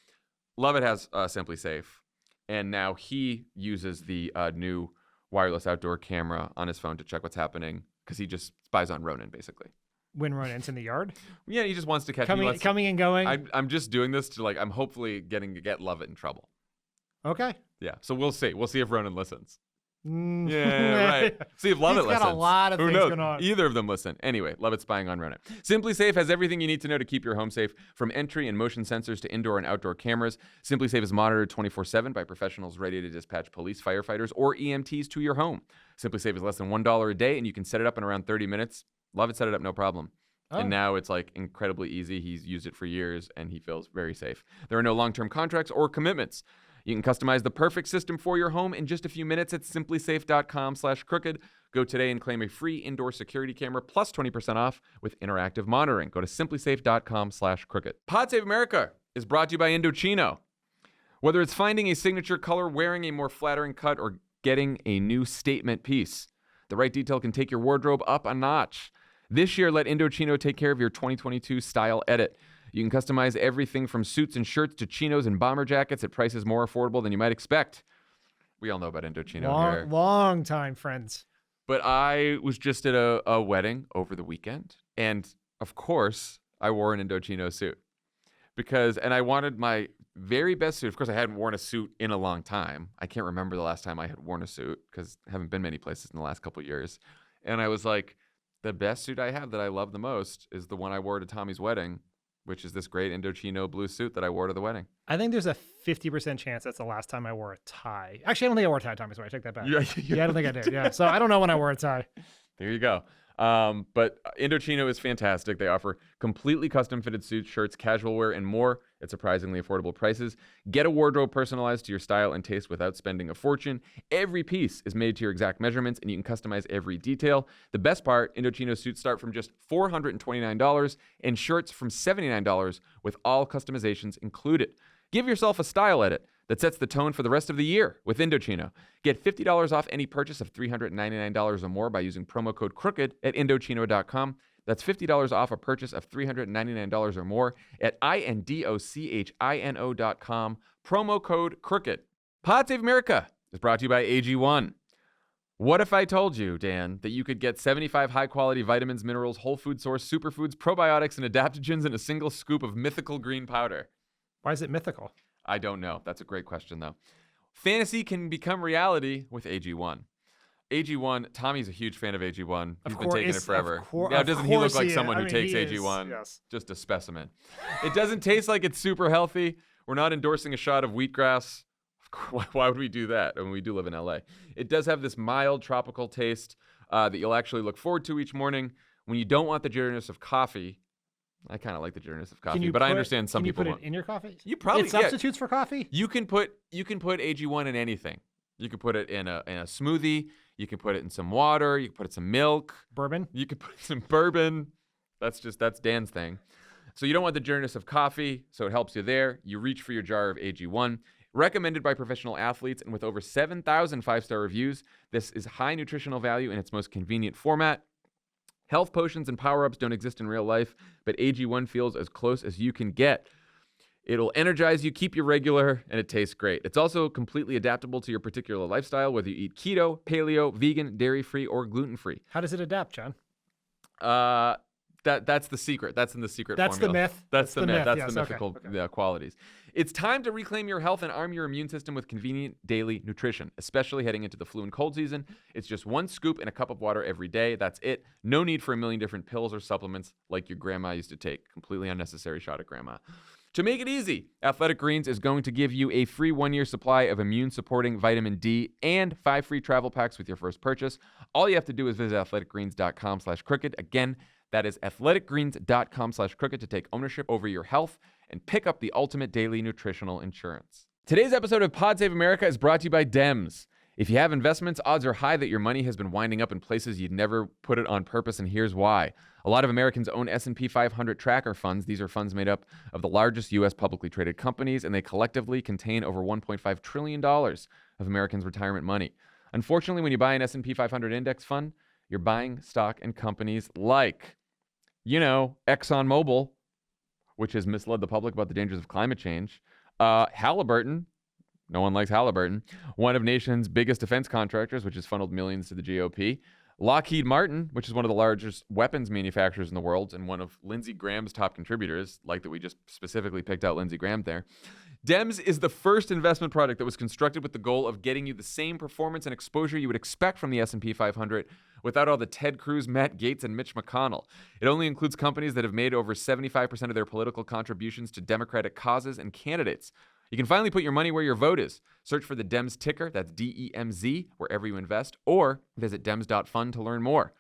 Lovett has Simply Safe, and now he uses the new wireless outdoor camera on his phone to check what's happening because he just spies on Ronan, basically. When Ronan's in the yard? Yeah, he just wants to catch coming and going. I'm just doing this to I'm hopefully get Lovett in trouble. Okay. Yeah, so we'll see. We'll see if Ronan listens. Yeah, right. See if Lovett listens. He's got a lot of Who things knows? going on. Either of them listen. Anyway, Lovett's spying on Ronan. Simply Safe has everything you need to know to keep your home safe, from entry and motion sensors to indoor and outdoor cameras. Simply Safe is monitored 24/7 by professionals ready to dispatch police, firefighters, or EMTs to your home. Simply Safe is less than $1 a day, and you can set it up in around 30 minutes. Lovett set it up no problem. Oh. And now it's incredibly easy. He's used it for years, and he feels very safe. There are no long-term contracts or commitments. You can customize the perfect system for your home in just a few minutes at simplysafe.com/crooked. Go today and claim a free indoor security camera plus 20% off with interactive monitoring. Go to simplysafe.com/crooked. Pod Save America is brought to you by Indochino. Whether it's finding a signature color, wearing a more flattering cut, or getting a new statement piece, the right detail can take your wardrobe up a notch. This year, let Indochino take care of your 2022 style edit. You can customize everything from suits and shirts to chinos and bomber jackets at prices more affordable than you might expect. We all know about Indochino here. Long time friends. But I was just at a wedding over the weekend, and of course, I wore an Indochino suit and I wanted my very best suit. Of course, I hadn't worn a suit in a long time. I can't remember the last time I had worn a suit because I haven't been many places in the last couple of years. And I was like, the best suit I have that I love the most is the one I wore to Tommy's wedding, which is this great Indochino blue suit that I wore to the wedding. I think there's a 50% chance that's the last time I wore a tie. Actually, I don't think I wore a tie, Tommy, so I take that back. Yeah, I don't think I did. Yeah, so I don't know when I wore a tie. There you go. But Indochino is fantastic. They offer completely custom fitted suits, shirts, casual wear, and more at surprisingly affordable prices. Get a wardrobe personalized to your style and taste without spending a fortune. Every piece is made to your exact measurements, and you can customize every detail. The best part, Indochino suits start from just $429 and shirts from $79 with all customizations included. Give yourself a style edit that sets the tone for the rest of the year with Indochino. Get $50 off any purchase of $399 or more by using promo code CROOKED at Indochino.com. That's $50 off a purchase of $399 or more at INDOCHINO.com. Promo code CROOKED. Pod Save America is brought to you by AG1. What if I told you, Dan, that you could get 75 high-quality vitamins, minerals, whole food source, superfoods, probiotics, and adaptogens in a single scoop of mythical green powder? Why is it mythical? I don't know. That's a great question, though. Fantasy can become reality with AG1. AG1, Tommy's a huge fan of AG1. He's been taking it forever. Now, doesn't he look like someone who takes AG1? Yes. Just a specimen. It doesn't taste like it's super healthy. We're not endorsing a shot of wheatgrass. Why would we do that? I mean, we do live in LA. It does have this mild tropical taste that you'll actually look forward to each morning. When you don't want the jitteriness of coffee, I kind of like the jitteriness of coffee, but I understand some people Can you want. put it in your coffee? You probably it substitutes for coffee? You can put AG1 in anything. You can put it in a smoothie. You can put it in some water. You can put it in some milk. Bourbon? You can put some bourbon. That's Dan's thing. So you don't want the jitteriness of coffee, so it helps you there. You reach for your jar of AG1. Recommended by professional athletes and with over 7,000 five-star reviews, this is high nutritional value in its most convenient format. Health potions and power-ups don't exist in real life, but AG1 feels as close as you can get. It'll energize you, keep you regular, and it tastes great. It's also completely adaptable to your particular lifestyle, whether you eat keto, paleo, vegan, dairy-free, or gluten-free. How does it adapt, John? That's the secret. That's in the secret That's formula. the myth. That's the myth. That's yes, the mythical qualities. It's time to reclaim your health and arm your immune system with convenient daily nutrition, especially heading into the flu and cold season. It's just one scoop in a cup of water every day. That's it. No need for a million different pills or supplements like your grandma used to take. Completely unnecessary shot at grandma. To make it easy, Athletic Greens is going to give you a free 1-year supply of immune-supporting vitamin D and 5 free travel packs with your first purchase. All you have to do is visit athleticgreens.com/crooked. Again, that is athleticgreens.com/crooked to take ownership over your health and pick up the ultimate daily nutritional insurance. Today's episode of Pod Save America is brought to you by Dems. If you have investments, odds are high that your money has been winding up in places you'd never put it on purpose, and here's why. A lot of Americans own S&P 500 tracker funds. These are funds made up of the largest U.S. publicly traded companies, and they collectively contain over $1.5 trillion of Americans' retirement money. Unfortunately, when you buy an S&P 500 index fund, you're buying stock in companies like, ExxonMobil, which has misled the public about the dangers of climate change. Halliburton, no one likes Halliburton, one of nation's biggest defense contractors, which has funneled millions to the GOP. Lockheed Martin, which is one of the largest weapons manufacturers in the world and one of Lindsey Graham's top contributors, like that we just specifically picked out Lindsey Graham there. Dems is the first investment product that was constructed with the goal of getting you the same performance and exposure you would expect from the S&P 500 without all the Ted Cruz, Matt Gaetz, and Mitch McConnell. It only includes companies that have made over 75% of their political contributions to Democratic causes and candidates. You can finally put your money where your vote is. Search for the Dems ticker, that's DEMZ, wherever you invest, or visit dems.fund to learn more.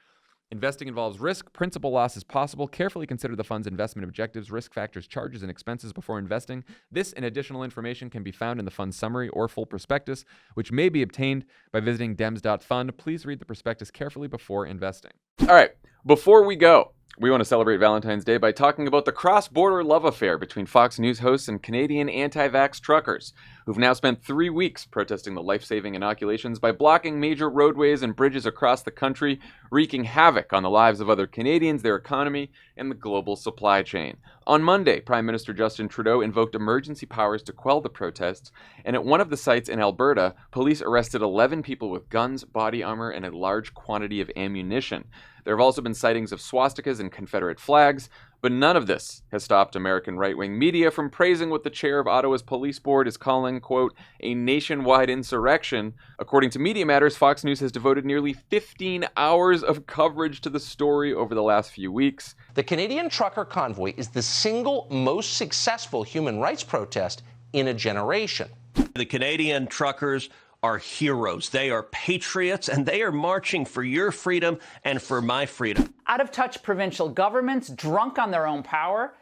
Investing involves risk. Principal loss is possible. Carefully consider the fund's investment objectives, risk factors, charges, and expenses before investing. This and additional information can be found in the fund's summary or full prospectus, which may be obtained by visiting dems.fund. Please read the prospectus carefully before investing. All right, before we go, we want to celebrate Valentine's Day by talking about the cross-border love affair between Fox News hosts and Canadian anti-vax truckers, who've now spent 3 weeks protesting the life-saving inoculations by blocking major roadways and bridges across the country, wreaking havoc on the lives of other Canadians, their economy, and the global supply chain. On Monday, Prime Minister Justin Trudeau invoked emergency powers to quell the protests, and at one of the sites in Alberta, police arrested 11 people with guns, body armor, and a large quantity of ammunition. There have also been sightings of swastikas and Confederate flags. But none of this has stopped American right-wing media from praising what the chair of Ottawa's police board is calling, quote, a nationwide insurrection. According to Media Matters, Fox News has devoted nearly 15 hours of coverage to the story over the last few weeks. The Canadian trucker convoy is the single most successful human rights protest in a generation. The Canadian truckers are heroes. They are patriots, and they are marching for your freedom and for my freedom. Out-of-touch provincial governments, drunk on their own power,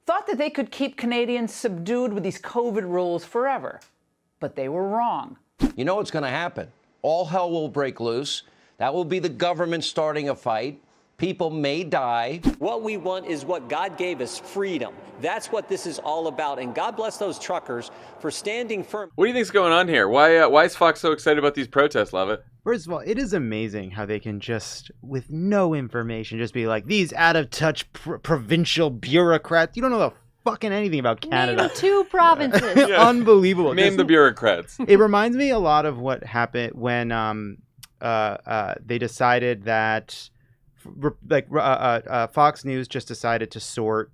thought that they could keep Canadians subdued with these COVID rules forever. But they were wrong. You know what's going to happen? All hell will break loose. That will be the government starting a fight. People may die. What we want is what God gave us, freedom. That's what this is all about. And God bless those truckers for standing firm. What do you think's going on here? Why is Fox so excited about these protests, Lovett? First of all, it is amazing how they can just, with no information, just be like, these out-of-touch provincial bureaucrats. You don't know the fucking anything about Canada. Name 2 provinces. Yeah. Unbelievable. Name the bureaucrats. It reminds me a lot of what happened when they decided that, Fox News just decided to sort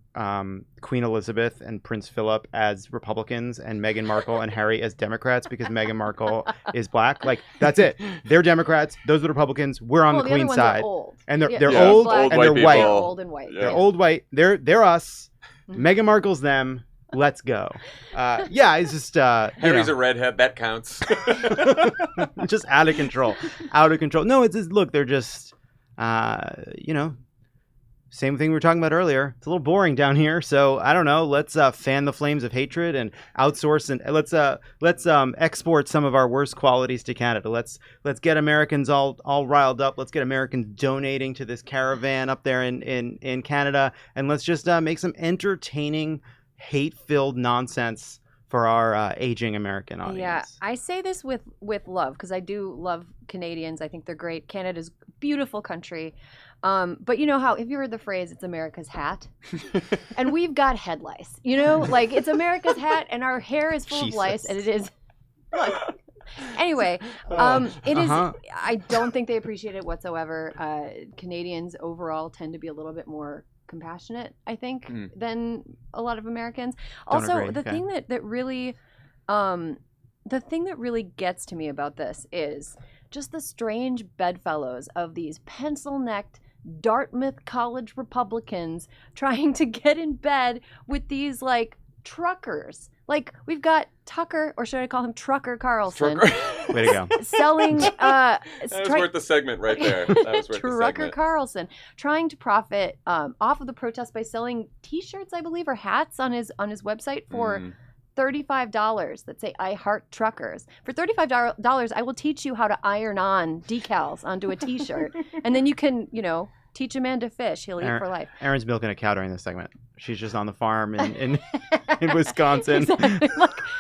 Queen Elizabeth and Prince Philip as Republicans and Meghan Markle and Harry as Democrats because Meghan Markle is black. Like, that's it. They're Democrats. Those are Republicans. We're on the Queen's side. Old. And they're Yeah. old Black. and they're white. They're old and white. Yeah. They're old white. They're us. Meghan Markle's them. Let's go. It's just Harry's a redhead. That counts. just out of control. Out of control. No, it's just, look, they're just same thing we were talking about earlier. It's a little boring down here, so I don't know. Let's fan the flames of hatred and outsource, and let's export some of our worst qualities to Canada. Let's get Americans all riled up. Let's get Americans donating to this caravan up there in Canada, and let's just make some entertaining, hate-filled nonsense for our aging American audience. Yeah, I say this with love because I do love Canadians. I think they're great. Canada's a beautiful country. But you know how, have you heard the phrase, it's America's hat? And we've got head lice. You know, like, it's America's hat and our hair is full of lice, and it is... Look. Anyway, it is... I don't think they appreciate it whatsoever. Canadians overall tend to be a little bit more compassionate, I think, than a lot of Americans. Also, the thing that really gets to me about this is just the strange bedfellows of these pencil-necked Dartmouth College Republicans trying to get in bed with these, like, truckers. Like, we've got Tucker, or should I call him Trucker Carlson? Way to go. Selling... that was worth the segment right there. That was worth Trucker the segment. Carlson trying to profit off of the protest by selling T-shirts, I believe, or hats on his website for $35 that say "I heart truckers." For $35, I will teach you how to iron on decals onto a T-shirt, and then you can, teach a man to fish. He'll eat for life. Erin's milking a cow during this segment. She's just on the farm in Wisconsin. Exactly.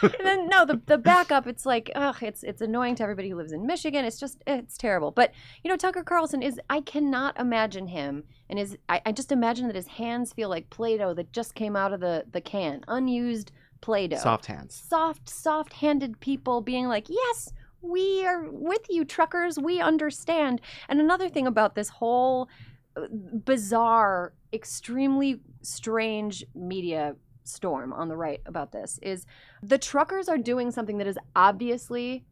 And then the backup. It's like, it's annoying to everybody who lives in Michigan. It's terrible. But Tucker Carlson I cannot imagine him, and I just imagine that his hands feel like Play-Doh that just came out of the can, unused Play-Doh. Soft hands. Soft-handed people being like, yes, we are with you, truckers. We understand. And another thing about this whole bizarre, extremely strange media storm on the right about this is the truckers are doing something that is obviously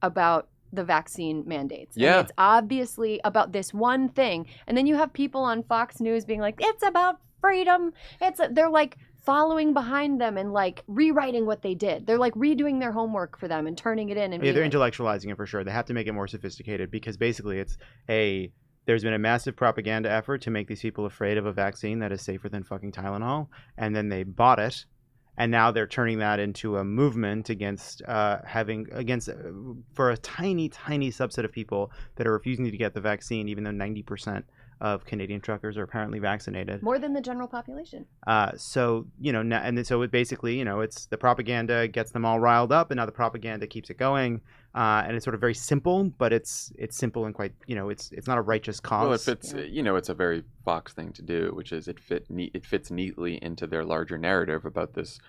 about the vaccine mandates. Yeah. And it's obviously about this one thing. And then you have people on Fox News being like, it's about freedom. They're like following behind them and like rewriting what they did. They're like redoing their homework for them and turning it in. And they're intellectualizing it for sure. They have to make it more sophisticated because basically there's been a massive propaganda effort to make these people afraid of a vaccine that is safer than fucking Tylenol. And then they bought it. And now they're turning that into a movement for a tiny, tiny subset of people that are refusing to get the vaccine, even though 90% of Canadian truckers are apparently vaccinated. More than the general population. So it basically, it's the propaganda gets them all riled up, and now the propaganda keeps it going. And it's sort of very simple, but it's simple and quite, it's not a righteous cause. Well, it fits, it's a very Fox thing to do, which is it fits neatly into their larger narrative about this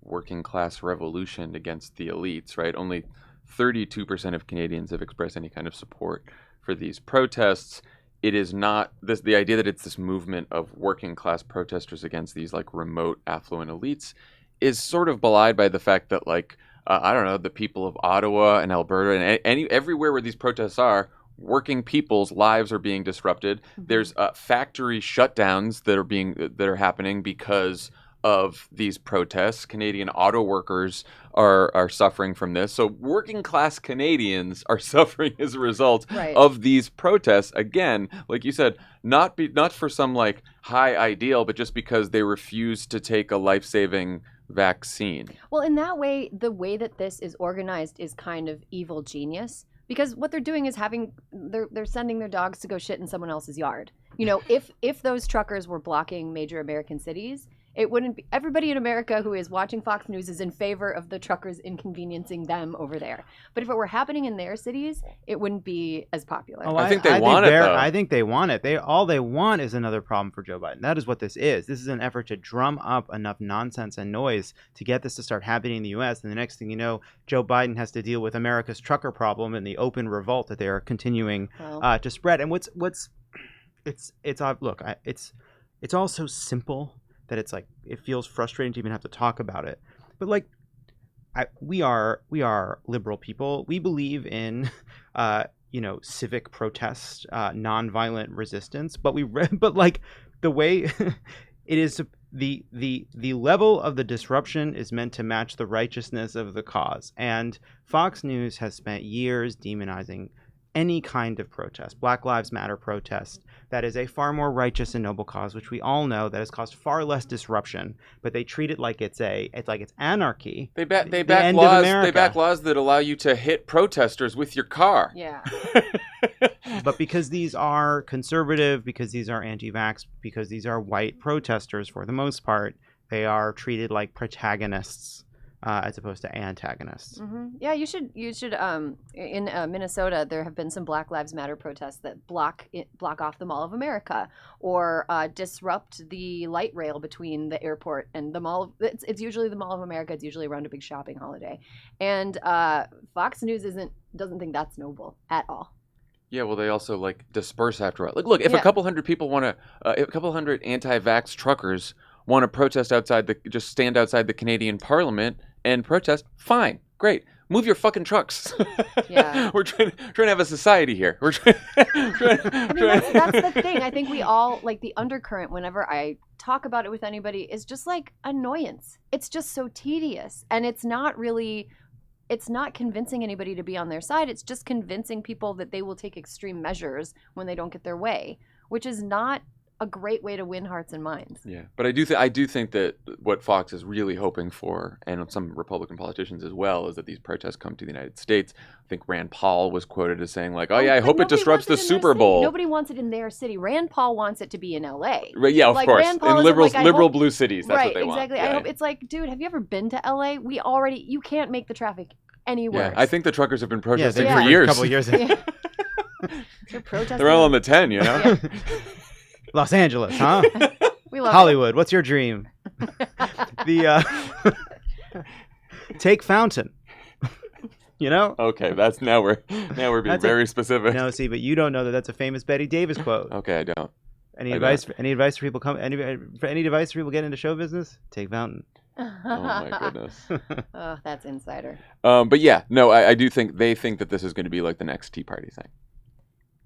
working class revolution against the elites, right? Only 32% of Canadians have expressed any kind of support for these protests. it is not this. The idea that it's this movement of working class protesters against these like remote affluent elites is sort of belied by the fact that like I don't know, the people of Ottawa and Alberta and everywhere where these protests are, working people's lives are being disrupted. There's factory shutdowns that are happening because of these protests. Canadian auto workers are suffering from this. So working class Canadians are suffering as a result of these protests. Again, like you said, not for some like high ideal, but just because they refuse to take a life-saving vaccine. Well, in that way, the way that this is organized is kind of evil genius. Because what they're doing is they're sending their dogs to go shit in someone else's yard. You know, if those truckers were blocking major American cities, it wouldn't be. Everybody in America who is watching Fox News is in favor of the truckers inconveniencing them over there. But if it were happening in their cities, it wouldn't be as popular. Oh, I think they want it, though. I think they want it. All they want is another problem for Joe Biden. That is what this is. This is an effort to drum up enough nonsense and noise to get this to start happening in the U.S. And the next thing you know, Joe Biden has to deal with America's trucker problem and the open revolt that they are continuing to spread. And it's all so simple that it's like it feels frustrating to even have to talk about it. But like we are liberal people. We believe in civic protest, nonviolent resistance, but like the way it is the level of the disruption is meant to match the righteousness of the cause. And Fox News has spent years demonizing any kind of protest, Black Lives Matter protest, that is a far more righteous and noble cause, which we all know that has caused far less disruption. But they treat it like it's anarchy. They back laws that allow you to hit protesters with your car. Yeah. But because these are conservative, because these are anti-vax, because these are white protesters for the most part, they are treated like protagonists. As opposed to antagonists. Mm-hmm. Yeah, you should. In Minnesota, there have been some Black Lives Matter protests that block off the Mall of America, or disrupt the light rail between the airport and the Mall. It's usually the Mall of America. It's usually around a big shopping holiday, and Fox News doesn't think that's noble at all. Yeah, well, they also like disperse after. Like, look, if a couple hundred people want to, a couple hundred anti-vax truckers want to protest just stand outside the Canadian Parliament and protest, fine, great. Move your fucking trucks. Yeah. We're trying to have a society here. We're trying. That's the thing. I think we all, like, the undercurrent whenever I talk about it with anybody is just like annoyance. It's just so tedious. And it's not convincing anybody to be on their side. It's just convincing people that they will take extreme measures when they don't get their way, which is not a great way to win hearts and minds. Yeah, but I do think that what Fox is really hoping for, and some Republican politicians as well, is that these protests come to the United States. I think Rand Paul was quoted as saying like, "Oh yeah, I hope it disrupts the Super Bowl." Nobody wants it in their city. Rand Paul wants it to be in LA. Right, yeah, of course. In liberal blue cities, that's what they want. Exactly. I hope it's like, dude, have you ever been to LA? You can't make the traffic any worse. Yeah, I think the truckers have been protesting for years. A couple of years. They're protesting. They're all on the 10, you know. Yeah. Los Angeles, huh? We love Hollywood. What's your dream? Take Fountain. You know? Okay, now we're being very specific. No, see, but you don't know that that's a famous Betty Davis quote. Okay, I don't. Any advice for people any advice for people getting into show business? Take Fountain. Oh my goodness. Oh, that's insider. But yeah, no, I do think they think that this is going to be like the next Tea Party thing.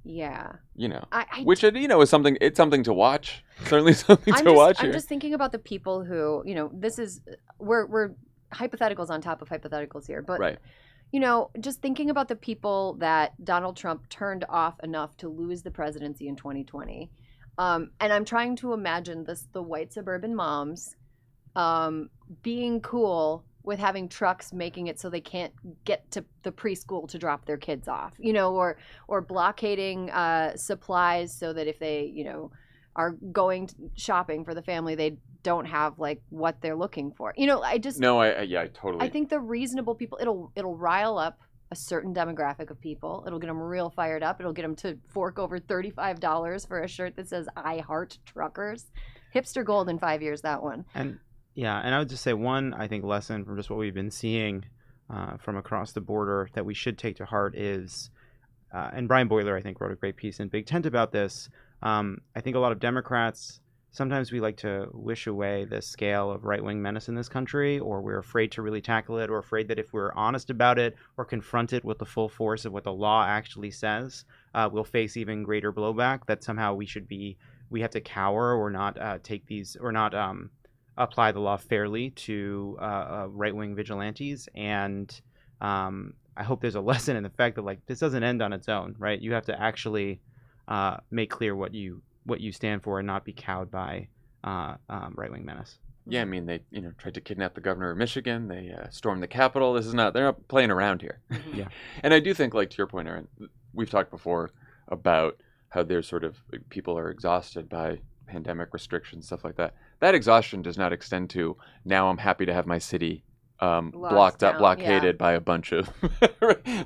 Yeah. You know, which is something. It's something to watch. Certainly something to watch here. I'm just thinking about the people who, we're hypotheticals on top of hypotheticals here, but right. Just thinking about the people that Donald Trump turned off enough to lose the presidency in 2020, and I'm trying to imagine the white suburban moms, being cool with having trucks making it so they can't get to the preschool to drop their kids off, or blockading supplies so that if they, are going shopping for the family, they don't have like what they're looking for. I totally. I think the reasonable people, it'll rile up a certain demographic of people. It'll get them real fired up. It'll get them to fork over $35 for a shirt that says "I heart truckers." Hipster gold in 5 years, that one. And I would just say one, I think, lesson from just what we've been seeing from across the border that we should take to heart is and Brian Boiler, I think, wrote a great piece in Big Tent about this. I think a lot of Democrats, sometimes we like to wish away the scale of right-wing menace in this country, or we're afraid to really tackle it, or afraid that if we're honest about it or confront it with the full force of what the law actually says, we'll face even greater blowback, that somehow we have to cower or not apply the law fairly to right-wing vigilantes. And I hope there's a lesson in the fact that, like, this doesn't end on its own, right? You have to actually make clear what you stand for and not be cowed by right-wing menace. Yeah, I mean, they tried to kidnap the governor of Michigan. They stormed the Capitol. They're not playing around here. Yeah. And I do think, like, to your point, Erin, we've talked before about how there's sort of people are exhausted by pandemic restrictions, stuff like that. That exhaustion does not extend to now I'm happy to have my city blockaded by a bunch of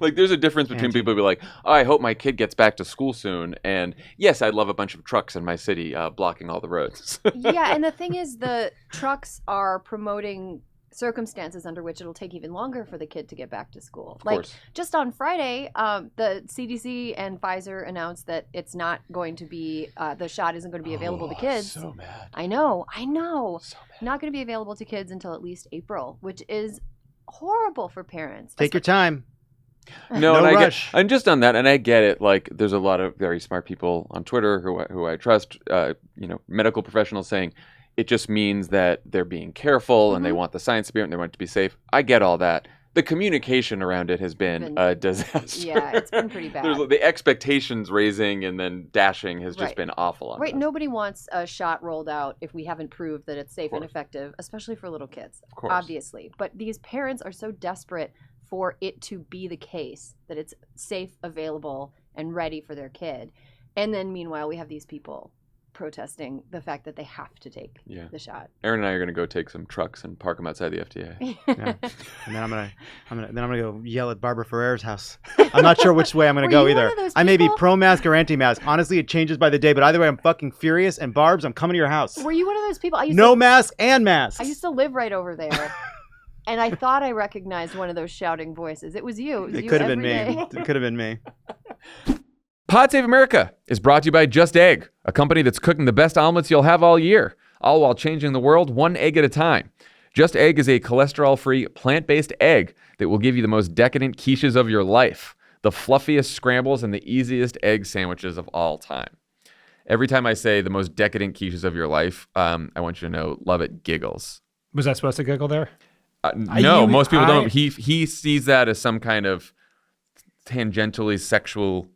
like, there's a difference between people who be like, oh, I hope my kid gets back to school soon, and yes, I'd love a bunch of trucks in my city blocking all the roads. Yeah, and the thing is, the trucks are promoting circumstances under which it'll take even longer for the kid to get back to school. Of course. Just on Friday, the CDC and Pfizer announced that it's not going to be, the shot isn't going to be available to kids. So mad. I know. So mad. Not going to be available to kids until at least April, which is horrible for parents. Take your time. No rush. And just on that, and I get it. Like, there's a lot of very smart people on Twitter who I trust. Medical professionals saying it just means that they're being careful and they want the science to be out and they want it to be safe. I get all that. The communication around it has been a disaster. Yeah, it's been pretty bad. The expectations raising and then dashing has just been awful on Right, this. nobody wants a shot rolled out if we haven't proved that it's safe and effective, especially for little kids, obviously. But these parents are so desperate for it to be the case, that it's safe, available, and ready for their kid. And then meanwhile, we have these people protesting the fact that they have to take the shot. Erin and I are going to go take some trucks and park them outside the FDA. Yeah. And then I'm gonna go yell at Barbara Ferrer's house. I'm not sure which way I'm gonna go either. I may be pro-mask or anti-mask. Honestly, it changes by the day. But either way, I'm fucking furious. And Barb's, I'm coming to your house. Were you one of those people? Mask and mask. I used to live right over there. And I thought I recognized one of those shouting voices. It was you. It could have been me. It could have been me. Pod Save America is brought to you by Just Egg, a company that's cooking the best omelets you'll have all year, all while changing the world one egg at a time. Just Egg is a cholesterol-free, plant-based egg that will give you the most decadent quiches of your life, the fluffiest scrambles, and the easiest egg sandwiches of all time. Every time I say the most decadent quiches of your life, I want you to know Lovett giggles. Was I supposed to giggle there? No, most people don't. He sees that as some kind of tangentially sexual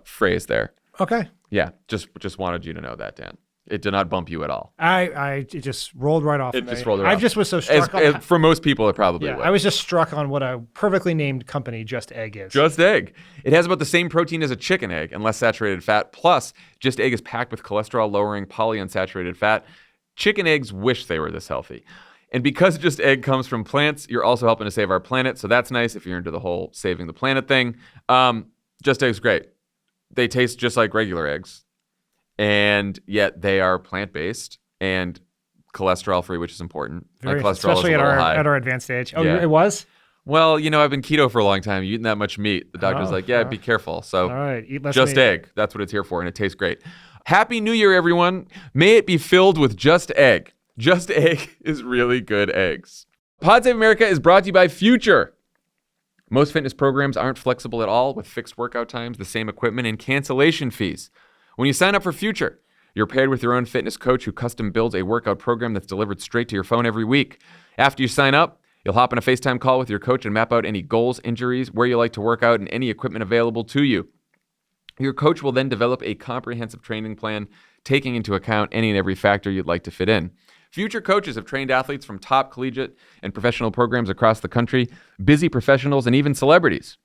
phrase there. Okay. Yeah, just wanted you to know that, Dan. It did not bump you at all. It just rolled right off. It just rolled right off. I just was so struck for most people, it probably would. I was just struck on what a perfectly named company Just Egg is. Just Egg. It has about the same protein as a chicken egg and less saturated fat. Plus, Just Egg is packed with cholesterol-lowering polyunsaturated fat. Chicken eggs wish they were this healthy. And because Just Egg comes from plants, you're also helping to save our planet. So that's nice if you're into the whole saving the planet thing. Just Egg's great. They taste just like regular eggs. And yet they are plant-based and cholesterol-free, which is important. My cholesterol especially is a little high. at our advanced age. Oh, Yeah. it was? Well, I've been keto for a long time. You've eaten that much meat. The doctor's like, be careful. So all right, eat less Just meat. Egg. That's what it's here for, and it tastes great. Happy New Year, everyone. May it be filled with Just Egg. Just Egg is really good eggs. Pod Save America is brought to you by Future. Most fitness programs aren't flexible at all with fixed workout times, the same equipment, and cancellation fees. When you sign up for Future, you're paired with your own fitness coach who custom builds a workout program that's delivered straight to your phone every week. After you sign up, you'll hop on a FaceTime call with your coach and map out any goals, injuries, where you like to work out, and any equipment available to you. Your coach will then develop a comprehensive training plan, taking into account any and every factor you'd like to fit in. Future coaches have trained athletes from top collegiate and professional programs across the country, busy professionals, and even celebrities.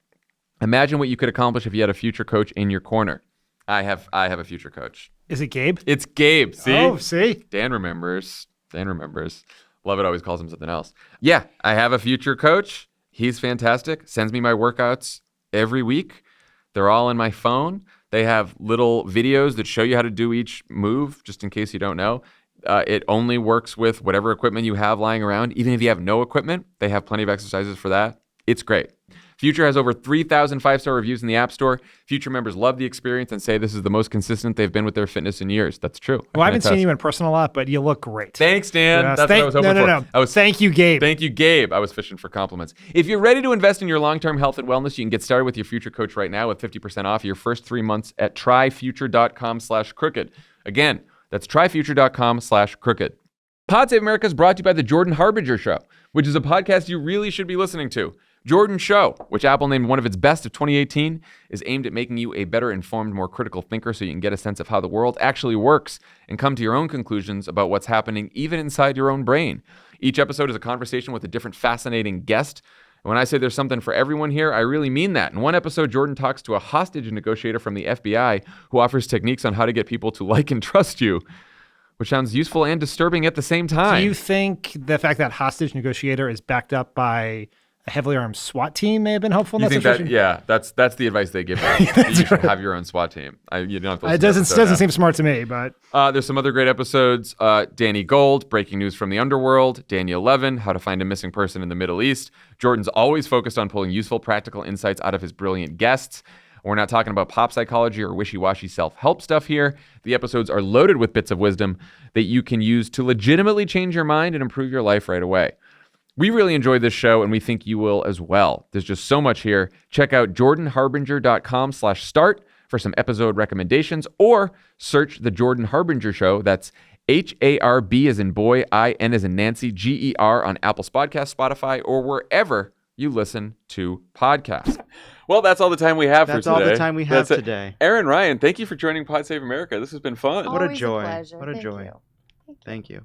Imagine what you could accomplish if you had a future coach in your corner. I have a future coach. Is it Gabe? It's Gabe. See? Oh, see? Dan remembers. Lovett always calls him something else. Yeah, I have a future coach. He's fantastic. Sends me my workouts every week. They're all in my phone. They have little videos that show you how to do each move, just in case you don't know. It only works with whatever equipment you have lying around. Even if you have no equipment, they have plenty of exercises for that. It's great. Future has over 3,000 5-star reviews in the App Store. Future members love the experience and say this is the most consistent they've been with their fitness in years. That's true. Well, I haven't seen you in person a lot, but you look great. Thanks, Dan. Yes. That's what I was hoping for. No. Thank you, Gabe. Thank you, Gabe. I was fishing for compliments. If you're ready to invest in your long-term health and wellness, you can get started with your Future Coach right now with 50% off your first 3 months at tryfuture.com/crooked. Again, that's tryfuture.com/crooked. Pod Save America is brought to you by The Jordan Harbinger Show, which is a podcast you really should be listening to. Jordan's Show, which Apple named one of its best of 2018, is aimed at making you a better informed, more critical thinker so you can get a sense of how the world actually works and come to your own conclusions about what's happening even inside your own brain. Each episode is a conversation with a different fascinating guest. And when I say there's something for everyone here, I really mean that. In one episode, Jordan talks to a hostage negotiator from the FBI who offers techniques on how to get people to like and trust you, which sounds useful and disturbing at the same time. Do you think the fact that hostage negotiator is backed up by a heavily armed SWAT team may have been helpful in that situation? That's the advice they give you. You should have your own SWAT team. You don't have to listen it doesn't seem smart to me, but there's some other great episodes. Danny Gold, breaking news from the underworld. Daniel Levin, how to find a missing person in the Middle East. Jordan's always focused on pulling useful, practical insights out of his brilliant guests. We're not talking about pop psychology or wishy-washy self-help stuff here. The episodes are loaded with bits of wisdom that you can use to legitimately change your mind and improve your life right away. We really enjoyed this show, and we think you will as well. There's just so much here. Check out jordanharbinger.com/start for some episode recommendations, or search The Jordan Harbinger Show. That's HARB as in boy, IN as in Nancy, GER on Apple Podcasts, Spotify, or wherever you listen to podcasts. Well, that's all the time we have for today. That's all the time we have today. Erin Ryan, thank you for joining Pod Save America. This has been fun. What a Always joy. pleasure. What a Thank joy. you. Thank you.